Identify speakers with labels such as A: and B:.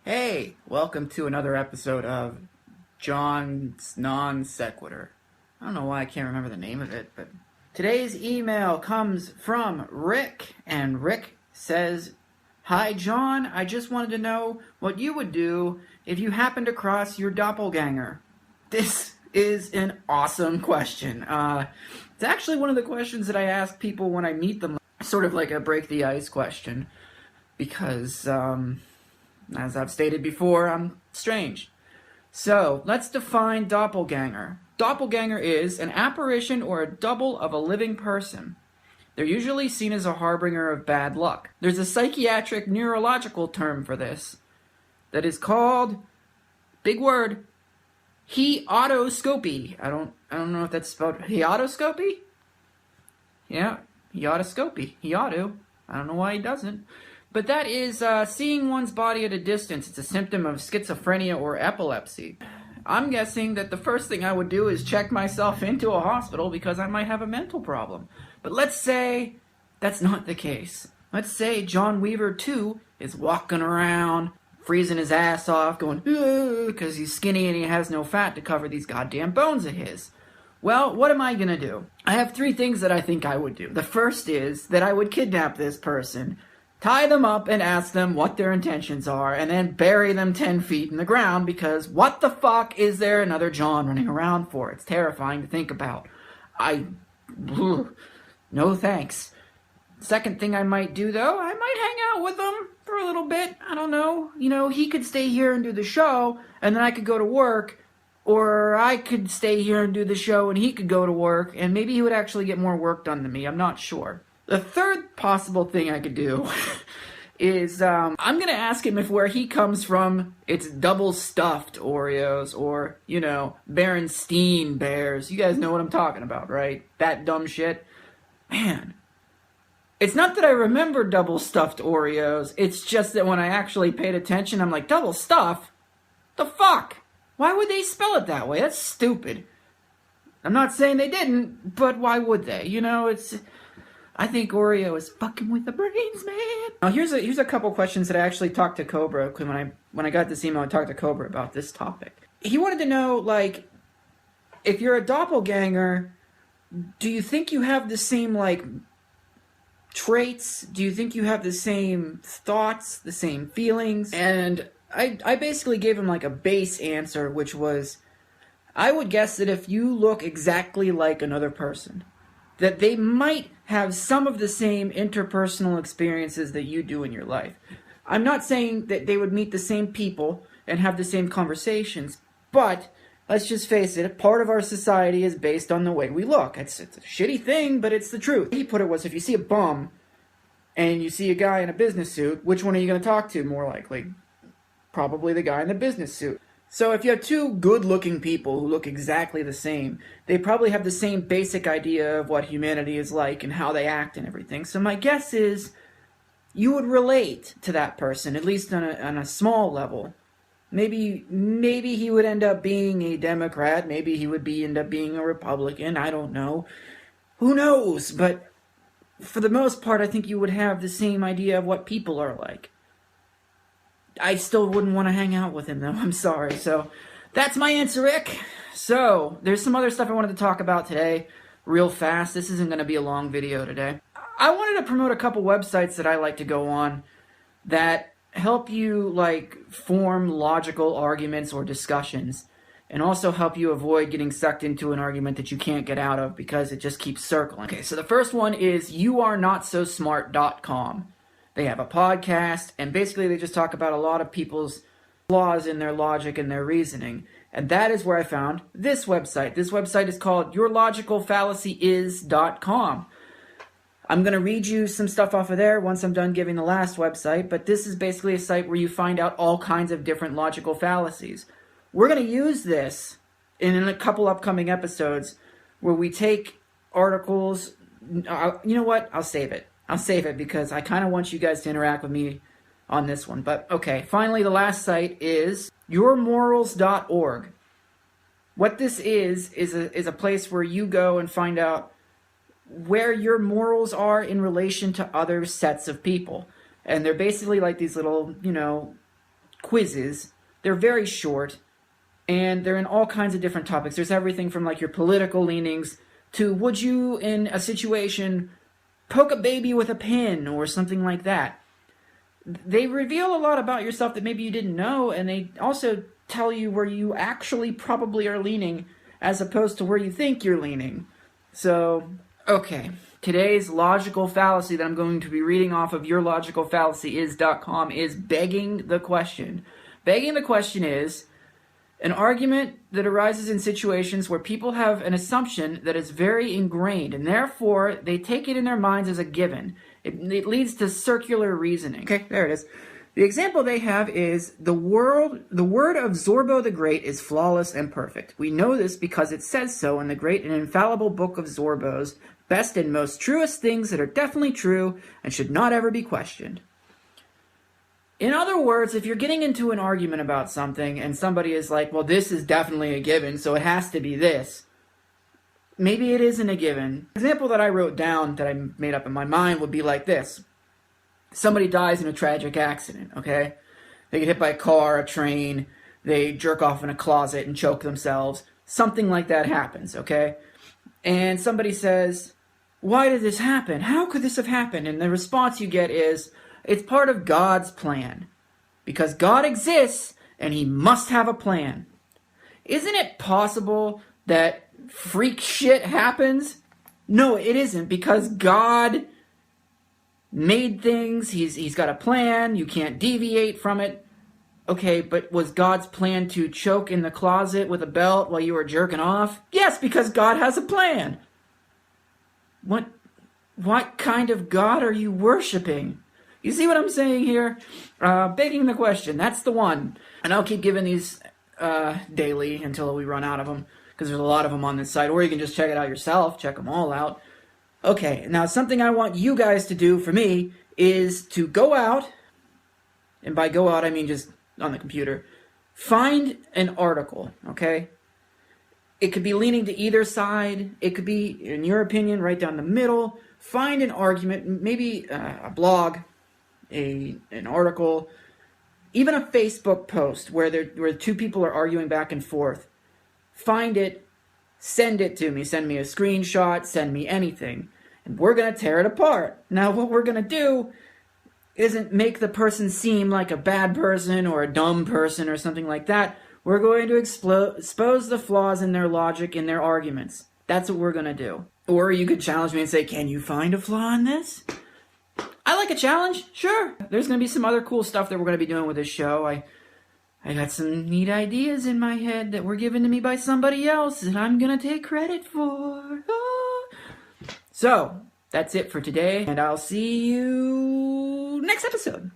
A: Hey, welcome to another episode of John's Non Sequitur. I don't know why I can't remember the name of it, but today's email comes from Rick, and Rick says, "Hi John, I just wanted to know what you would do if you happened across your doppelganger." This is an awesome question. It's actually one of the questions that I ask people when I meet them, sort of like a break the ice question, because as I've stated before, I'm strange. So, let's define doppelganger. Doppelganger is an apparition or a double of a living person. They're usually seen as a harbinger of bad luck. There's a psychiatric neurological term for this that is called, big word, heautoscopy. I don't know if that's spelled heautoscopy? Yeah, heautoscopy. He ought to. I don't know why he doesn't. But that is seeing one's body at a distance. It's a symptom of schizophrenia or epilepsy. I'm guessing that the first thing I would do is check myself into a hospital because I might have a mental problem. But let's say that's not the case. Let's say John Weaver, too, is walking around, freezing his ass off, going, because he's skinny and he has no fat to cover these goddamn bones of his. Well, what am I going to do? I have three things that I think I would do. The first is that I would kidnap this person, tie them up and ask them what their intentions are, and then bury them 10 feet in the ground, because what the fuck is there another John running around for? It's terrifying to think about. No thanks. Second thing I might do, though, I might hang out with him for a little bit. I don't know. You know, he could stay here and do the show, and then I could go to work, or I could stay here and do the show, and he could go to work, and maybe he would actually get more work done than me. I'm not sure. The third possible thing I could do is I'm going to ask him if where he comes from, it's double stuffed Oreos or, Berenstein Bears. You guys know what I'm talking about, right? That dumb shit. Man, it's not that I remember double stuffed Oreos. It's just that when I actually paid attention, I'm like, double stuff? The fuck? Why would they spell it that way? That's stupid. I'm not saying they didn't, but why would they? I think Oreo is fucking with the brains, man. Now, here's a couple questions that I actually talked to Cobra when I got this email. I talked to Cobra about this topic. He wanted to know, if you're a doppelganger, do you think you have the same traits? Do you think you have the same thoughts, the same feelings? And I basically gave him a base answer, which was, I would guess that if you look exactly like another person, that they might have some of the same interpersonal experiences that you do in your life. I'm not saying that they would meet the same people and have the same conversations, but let's just face it, part of our society is based on the way we look. It's a shitty thing, but it's the truth. He put it was, if you see a bum and you see a guy in a business suit, which one are you going to talk to more likely? Probably the guy in the business suit. So if you have two good-looking people who look exactly the same, they probably have the same basic idea of what humanity is like and how they act and everything. So my guess is you would relate to that person, at least on a small level. Maybe he would end up being a Democrat. Maybe he would end up being a Republican. I don't know. Who knows? But for the most part, I think you would have the same idea of what people are like. I still wouldn't want to hang out with him, though. I'm sorry. So, that's my answer, Rick. So, there's some other stuff I wanted to talk about today real fast. This isn't going to be a long video today. I wanted to promote a couple websites that I like to go on that help you, form logical arguments or discussions, and also help you avoid getting sucked into an argument that you can't get out of because it just keeps circling. Okay, so the first one is youarenotsosmart.com. They have a podcast, and basically they just talk about a lot of people's flaws in their logic and their reasoning. And that is where I found this website. This website is called yourlogicalfallacyis.com. I'm going to read you some stuff off of there once I'm done giving the last website, but this is basically a site where you find out all kinds of different logical fallacies. We're going to use this in a couple upcoming episodes where we take articles. You know what? I'll save it. I'll save it because I kind of want you guys to interact with me on this one. But okay, finally the last site is yourmorals.org. What this is a place where you go and find out where your morals are in relation to other sets of people. And they're basically like these little, quizzes. They're very short, and they're in all kinds of different topics. There's everything from like your political leanings to would you, in a situation, poke a baby with a pin or something like that. They reveal a lot about yourself that maybe you didn't know, and they also tell you where you actually probably are leaning as opposed to where you think you're leaning. So, okay. Today's logical fallacy that I'm going to be reading off of yourlogicalfallacyis.com is begging the question. Begging the question is an argument that arises in situations where people have an assumption that is very ingrained, and therefore they take it in their minds as a given. It leads to circular reasoning. Okay, there it is. The example they have is the word of Zorbo the Great is flawless and perfect. We know this because it says so in the great and infallible book of Zorbo's best and most truest things that are definitely true and should not ever be questioned. In other words, if you're getting into an argument about something and somebody is like, well, this is definitely a given, so it has to be this. Maybe it isn't a given. The example that I wrote down that I made up in my mind would be like this. Somebody dies in a tragic accident, okay? They get hit by a car, a train, they jerk off in a closet and choke themselves. Something like that happens, okay? And somebody says, why did this happen? How could this have happened? And the response you get is, it's part of God's plan. Because God exists, and he must have a plan. Isn't it possible that freak shit happens? No, it isn't, because God made things, he's got a plan, you can't deviate from it. Okay, but was God's plan to choke in the closet with a belt while you were jerking off? Yes, because God has a plan. What kind of God are you worshiping? You see what I'm saying here? Begging the question, that's the one. And I'll keep giving these daily until we run out of them, because there's a lot of them on this site, or you can just check it out yourself, check them all out. Okay, now something I want you guys to do for me is to go out, and by go out I mean just on the computer, find an article, okay? It could be leaning to either side, it could be, in your opinion, right down the middle. Find an argument, maybe a blog, an article, even a Facebook post where two people are arguing back and forth. Find it, send it to me. Send me a screenshot, send me anything. And we're going to tear it apart. Now, what we're going to do isn't make the person seem like a bad person or a dumb person or something like that. We're going to expose the flaws in their logic, in their arguments. That's what we're going to do. Or you could challenge me and say, can you find a flaw in this? I like a challenge, sure. There's going to be some other cool stuff that we're going to be doing with this show. I got some neat ideas in my head that were given to me by somebody else that I'm going to take credit for. Ah. So, that's it for today, and I'll see you next episode.